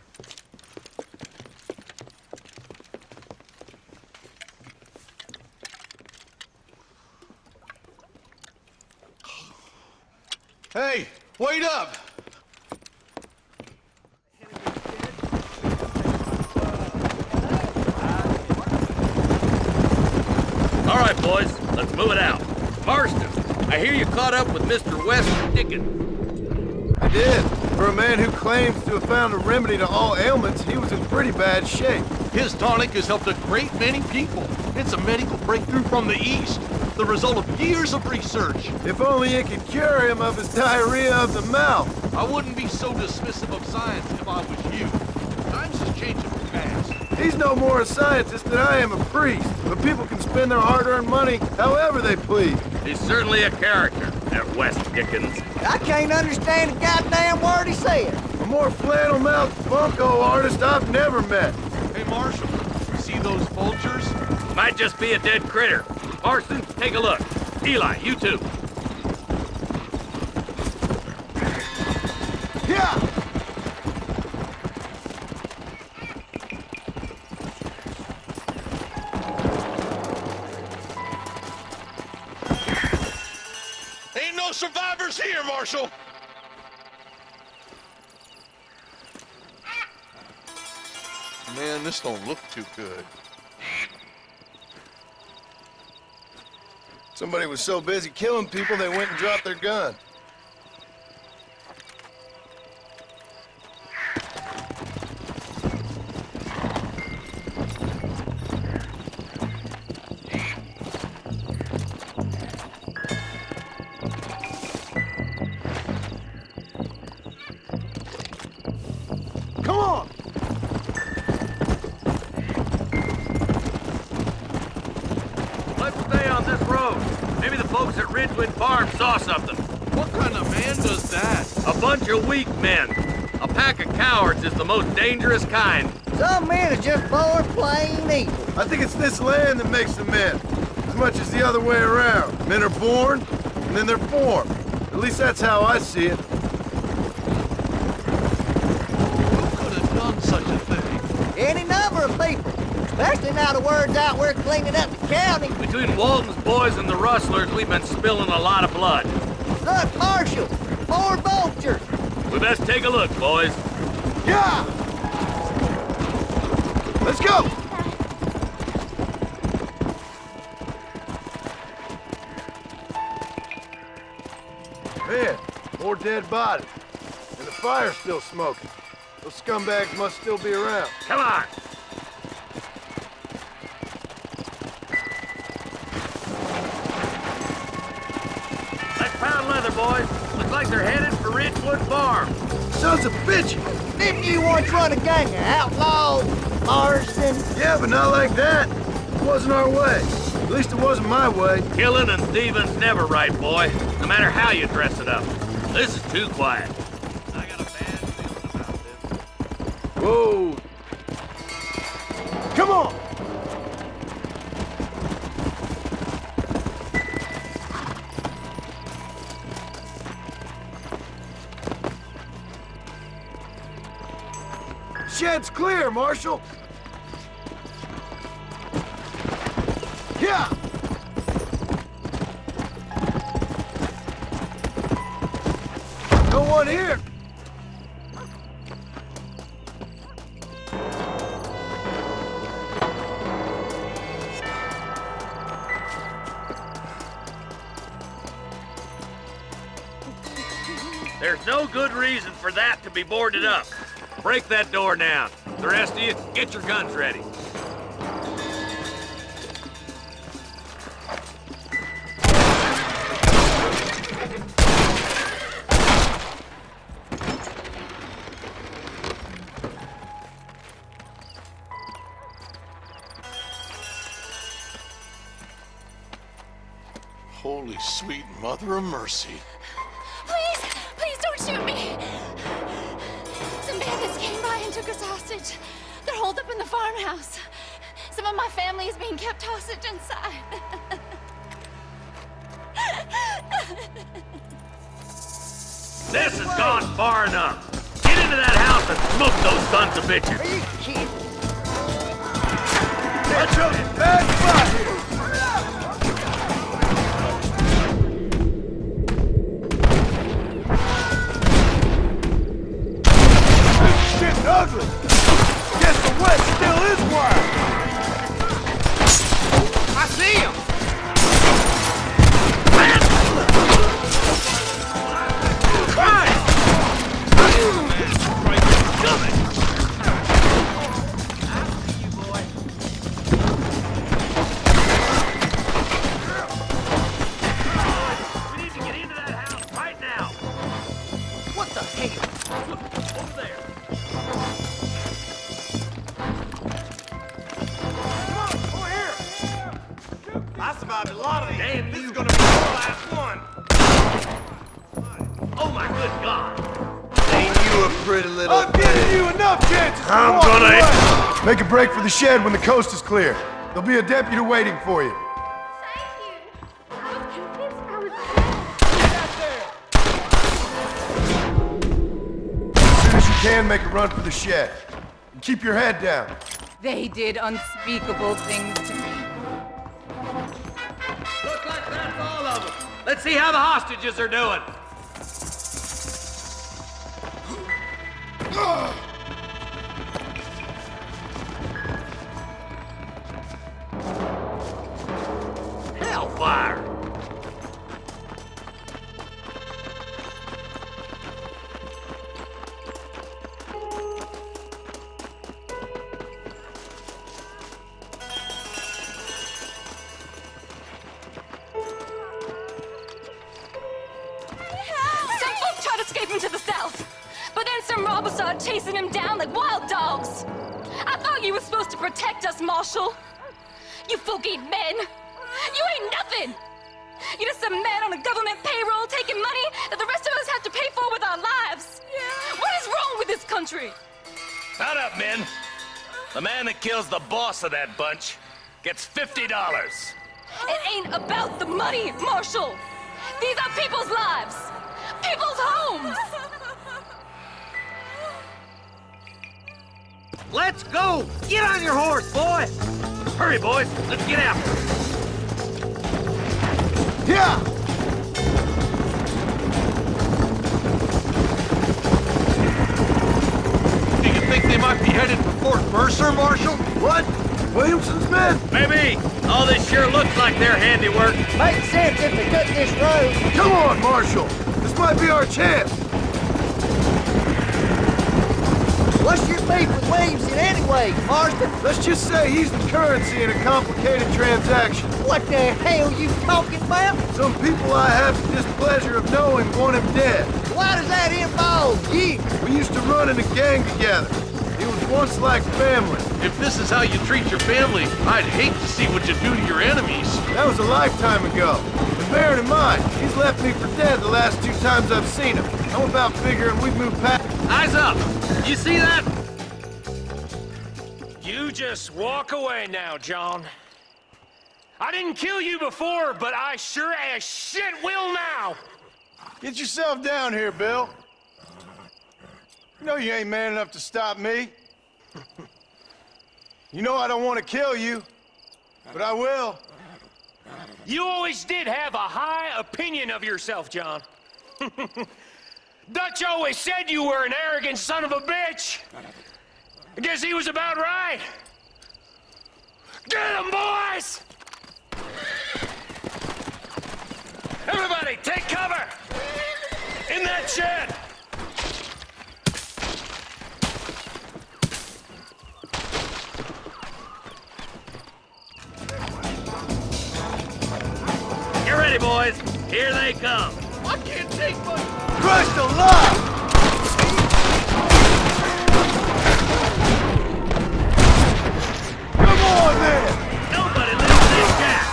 Speaker 12: Hey, wait up!
Speaker 4: All right, boys, let's move it out. Marston, I hear you caught up with Mr. West Dickens.
Speaker 2: I did. For a man who claims to have found a remedy to all ailments, he was in pretty bad shape.
Speaker 12: His tonic has helped a great many people. It's a medical breakthrough from the East, the result of years of research.
Speaker 2: If only it could cure him of his diarrhea of the mouth.
Speaker 12: I wouldn't be so dismissive of science if I was you. Times is changing fast.
Speaker 2: He's no more a scientist than I am a priest, but people can spend their hard-earned money however they please.
Speaker 4: He's certainly a character, that West Dickens.
Speaker 5: I can't understand a goddamn word he said.
Speaker 2: A more flannel-mouthed bunko artist I've never met.
Speaker 12: Hey, Marshal, you see those vultures?
Speaker 4: Might just be a dead critter. Marston, take a look. Eli, you too.
Speaker 12: Marshal! Man, this don't look too good.
Speaker 2: Somebody was so busy killing people, they went and dropped their gun.
Speaker 10: Come on!
Speaker 13: Let's stay on this road. Maybe the folks at Ridgewood Farm saw something.
Speaker 12: What kind of man does that?
Speaker 13: A bunch of weak men. A pack of cowards is the most dangerous kind.
Speaker 14: Some men are just born plain evil.
Speaker 2: I think it's this land that makes the men, as much as the other way around. Men are born, and then they're formed. At least that's how I see it.
Speaker 12: Who could have done such a thing?
Speaker 14: Any number of people. Especially now the word's out we're cleaning up the county.
Speaker 13: Between Walton's boys and the rustlers, we've been spilling a lot of blood.
Speaker 14: Look, Marshal, more vultures.
Speaker 13: We best take a look, boys.
Speaker 2: Yeah! Let's go! Man, more dead bodies. And the fire's still smoking. Those scumbags must still be around.
Speaker 13: Come on! Let's pound leather, boys. Looks like they're headed for Ridgewood Farm.
Speaker 2: Sons of bitches!
Speaker 14: Didn't you once run a gang of outlaws, Marston?
Speaker 2: Yeah, but not like that. It wasn't our way. At least it wasn't my way.
Speaker 13: Killing and thieving's never right, boy. No matter how you dress it up. This is too quiet. I got a bad feeling about this.
Speaker 2: Whoa!
Speaker 10: Come on!
Speaker 2: Shed's clear, Marshal! Yeah! No one here!
Speaker 13: There's no good reason for that to be boarded up. Break that door down. The rest of you, get your guns ready.
Speaker 12: Holy sweet mother of mercy.
Speaker 3: Please, please don't shoot me. Some bandits came by and took us hostage. They're holed up in the farmhouse. Some of my family is being kept hostage inside.
Speaker 13: This has gone far enough. Get into that house and smoke those sons of bitches.
Speaker 14: Are you kidding?
Speaker 2: Watch out! Bad spot here! This shit's ugly! Guess the West still is wild!
Speaker 5: I see him!
Speaker 13: I survived a lot of these. Damn, this is gonna be the last one. Oh my good God.
Speaker 2: Ain't you a pretty little
Speaker 10: I'm giving you enough chances to
Speaker 2: I'm
Speaker 10: walk
Speaker 2: gonna
Speaker 10: away.
Speaker 2: make a break for the shed when the coast is clear. There'll be a deputy waiting for you.
Speaker 3: Thank you. I was convinced I was
Speaker 2: As soon as you can, make a run for the shed. And keep your head down.
Speaker 15: They did unspeakable things to me.
Speaker 13: Looks like that's all of them. Let's see how the hostages are doing.
Speaker 16: escape him to the south. But then some robbers started chasing him down like wild dogs. I thought you were supposed to protect us, Marshal. You folk ain't men. You ain't nothing. You're just a man on a government payroll taking money that the rest of us have to pay for with our lives. What is wrong with this country?
Speaker 13: Shut up, men. The man that kills the boss of that bunch gets $50.
Speaker 16: It ain't about the money, Marshal. These are people's lives, people's homes.
Speaker 14: Let's go! Get on your horse, boy!
Speaker 13: Hurry, boys. Let's get after him.
Speaker 8: Yeah!
Speaker 5: Do you think they might be headed for Fort Mercer, Marshal?
Speaker 8: What? Williamson's men?
Speaker 13: Maybe. All this sure looks like their handiwork.
Speaker 14: Makes sense if they took this road.
Speaker 8: Come on, Marshal! This might be our chance!
Speaker 14: What's your beef with Williamson anyway, Marston?
Speaker 8: Let's just say he's the currency in a complicated transaction.
Speaker 14: What the hell you talking about?
Speaker 8: Some people I have the displeasure of knowing want him dead.
Speaker 14: Why does that involve you?
Speaker 8: We used to run in a gang together. It was once like family.
Speaker 5: If this is how you treat your family, I'd hate to see what you do to your enemies.
Speaker 8: That was a lifetime ago. And bearing in mind, he's left me for dead the last 2 times I've seen him. I'm about figuring we've moved past...
Speaker 13: Eyes up! You see that?
Speaker 4: You just walk away now, John. I didn't kill you before, but I sure as shit will now!
Speaker 2: Get yourself down here, Bill. You know you ain't man enough to stop me. You know I don't want to kill you, but I will.
Speaker 4: You always did have a high opinion of yourself, John. Dutch always said you were an arrogant son of a bitch. I guess he was about right. Get him, boys! Everybody, take cover! In that shed!
Speaker 13: Get ready, boys. Here they come.
Speaker 5: I can't take much.
Speaker 8: Christ alive! Come on, man!
Speaker 13: Nobody lives in this shack.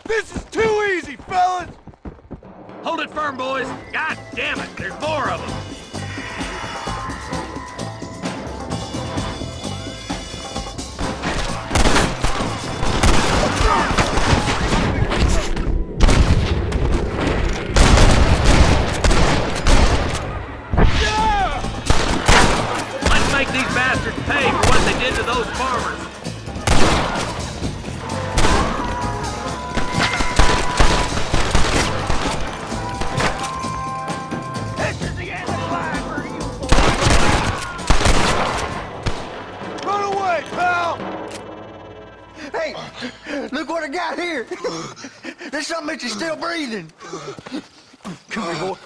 Speaker 8: This is too easy, fellas!
Speaker 13: Hold it firm, boys. God damn it, there's more of them. Let's make these bastards pay for what they did to those farmers.
Speaker 8: Run away, pal!
Speaker 14: Hey, look what I got here. There's something that you're still breathing. Come here, boy.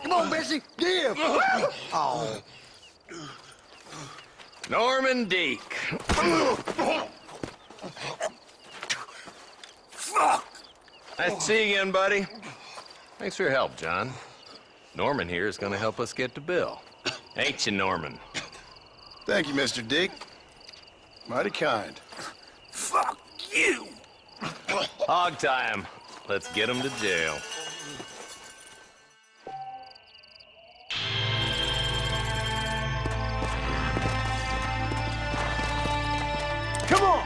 Speaker 14: Come on, Bessie, give. Oh.
Speaker 11: Norman Deek.
Speaker 8: Fuck!
Speaker 11: Nice to see you again, buddy. Thanks for your help, John. Norman here is gonna help us get to Bill. Ain't you, Norman?
Speaker 2: Thank you, Mr. Dick. Mighty kind.
Speaker 8: Fuck you!
Speaker 11: Hog time. Let's get him to jail.
Speaker 8: Come on!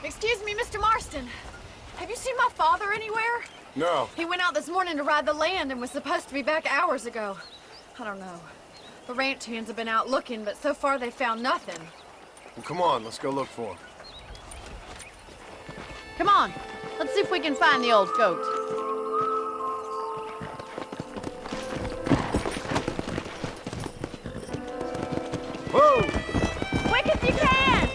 Speaker 1: Excuse me, Mr. Marston. Have you seen my father anywhere?
Speaker 2: No.
Speaker 1: He went out this morning to ride the land and was supposed to be back hours ago. I don't know. The ranch hands have been out looking, but so far they found nothing.
Speaker 2: Well, come on, let's go look for him.
Speaker 3: Come on. Let's see if we can find the old goat.
Speaker 2: Whoa!
Speaker 3: Quick as you can!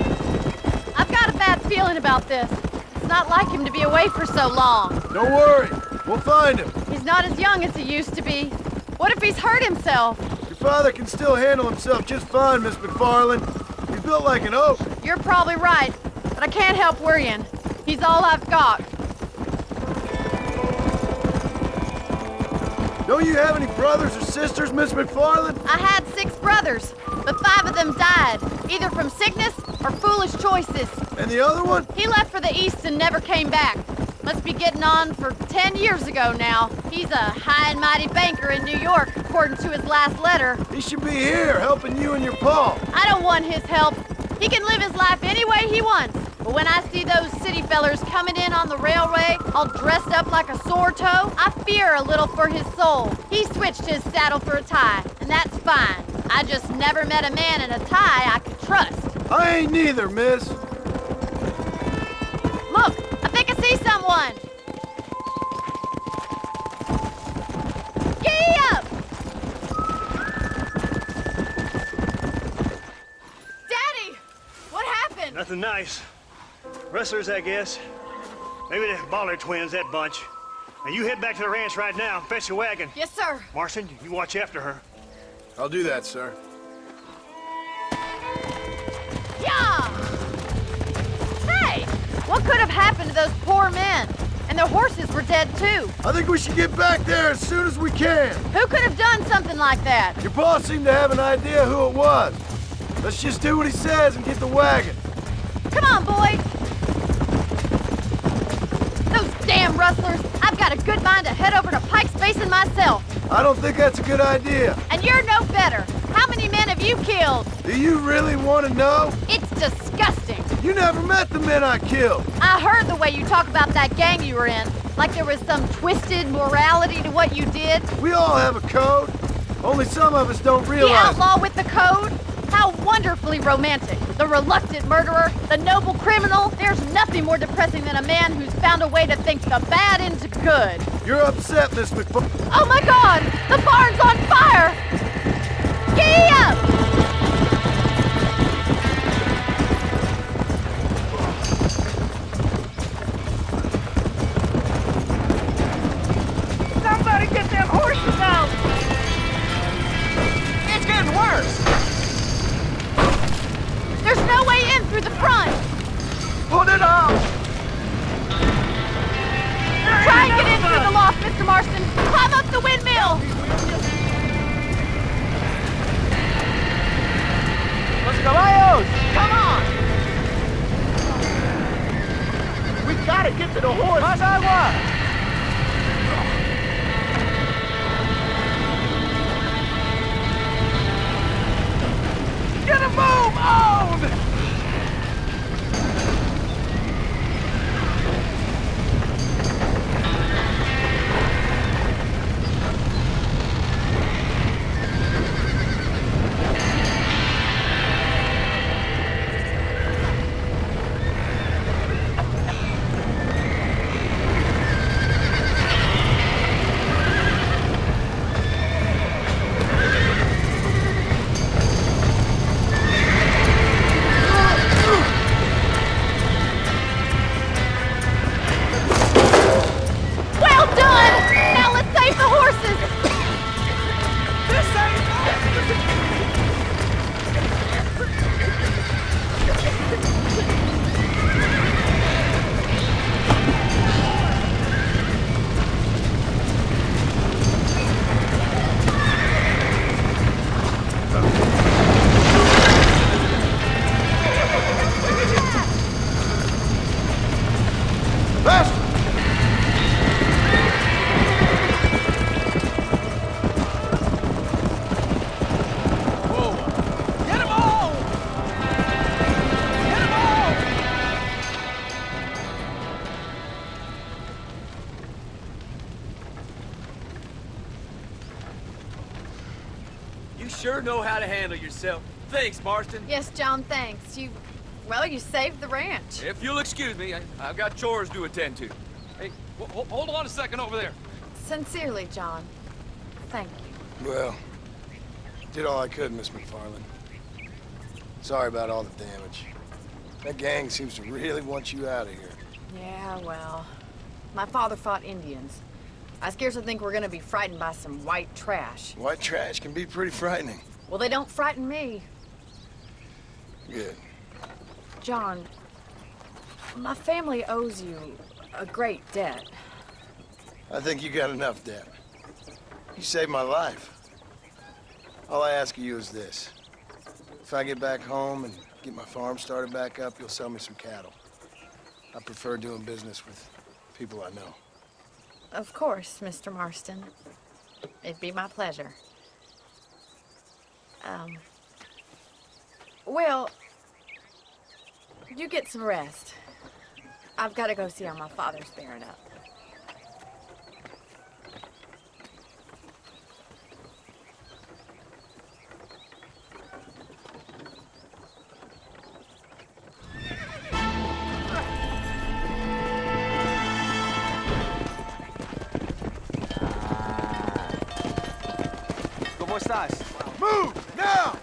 Speaker 3: I've got a bad feeling about this. It's not like him to be away for so long.
Speaker 2: Don't worry, we'll find him.
Speaker 3: He's not as young as he used to be. What if he's hurt himself?
Speaker 2: Your father can still handle himself just fine, Miss McFarland. He's built like an oak.
Speaker 3: You're probably right, but I can't help worrying. He's all I've got.
Speaker 2: Don't you have any brothers or sisters, Miss McFarland?
Speaker 3: I had 6 brothers, but 5 of them died, either from sickness or foolish choices.
Speaker 2: And the other one?
Speaker 3: He left for the East and never came back. Must be getting on for 10 years ago now. He's a high and mighty banker in New York, according to his last letter.
Speaker 2: He should be here, helping you and your pa.
Speaker 3: I don't want his help. He can live his life any way he wants. But when I see those city fellers coming in on the railway, all dressed up like a sore toe, I fear a little for his soul. He switched his saddle for a tie, and that's fine. I just never met a man in a tie I could trust.
Speaker 2: I ain't neither, miss.
Speaker 3: Look, I think I see someone. Giddy up! Daddy! What happened?
Speaker 6: Nothing nice. Rustlers, I guess. Maybe the Bollard twins, that bunch. Now you head back to the ranch right now and fetch the wagon.
Speaker 3: Yes, sir.
Speaker 6: Marston, you watch after her.
Speaker 2: I'll do that, sir.
Speaker 3: Yeah! Hey! What could have happened to those poor men? And their horses were dead, too.
Speaker 2: I think we should get back there as soon as we can.
Speaker 3: Who could have done something like that?
Speaker 2: Your boss seemed to have an idea who it was. Let's just do what he says and get the wagon.
Speaker 3: Come on, boys! Those damn rustlers! I've got a good mind to head over to Pike's Basin myself.
Speaker 2: I don't think that's a good idea.
Speaker 3: And you're no better. How many men have you killed?
Speaker 2: Do you really want to know?
Speaker 3: It's disgusting.
Speaker 2: You never met the men I killed.
Speaker 3: I heard the way you talk about that gang you were in. Like there was some twisted morality to what you did.
Speaker 2: We all have a code. Only some of us don't realize.
Speaker 3: The outlaw with the code? How wonderfully romantic. The reluctant murderer, the noble criminal. There's nothing more depressing than a man who's found a way to think the bad into good.
Speaker 2: You're upset, Miss McFarland.
Speaker 3: Oh my God! The barn's on fire! Giddy up!
Speaker 5: Somebody get them horses out! It's getting worse!
Speaker 3: There's no way in through the front!
Speaker 5: Put it out!
Speaker 3: Try and get in through the loft, Mr. Marston! Climb up the windmill!
Speaker 5: Los caballos! Come on!
Speaker 10: We gotta get to the horse!
Speaker 5: Más agua! Get a move on!
Speaker 17: You sure know how to handle yourself. Thanks, Marston.
Speaker 3: Yes, John, thanks. Well, you saved the ranch.
Speaker 17: If you'll excuse me, I've got chores to attend to. Hey, hold on a second over there.
Speaker 3: Sincerely, John. Thank you.
Speaker 2: Well, did all I could, Miss McFarland. Sorry about all the damage. That gang seems to really want you out of here.
Speaker 1: Yeah, well, my father fought Indians. I scarcely think we're gonna be frightened by some white trash.
Speaker 2: White trash can be pretty frightening.
Speaker 1: Well, they don't frighten me.
Speaker 2: Good.
Speaker 1: John, my family owes you a great debt.
Speaker 2: I think you got enough debt. You saved my life. All I ask of you is this. If I get back home and get my farm started back up, you'll sell me some cattle. I prefer doing business with people I know.
Speaker 1: Of course, Mr. Marston. It'd be my pleasure. Well, you get some rest. I've got to go see how my father's bearing up.
Speaker 17: ¿Cómo estás?
Speaker 10: Move, now!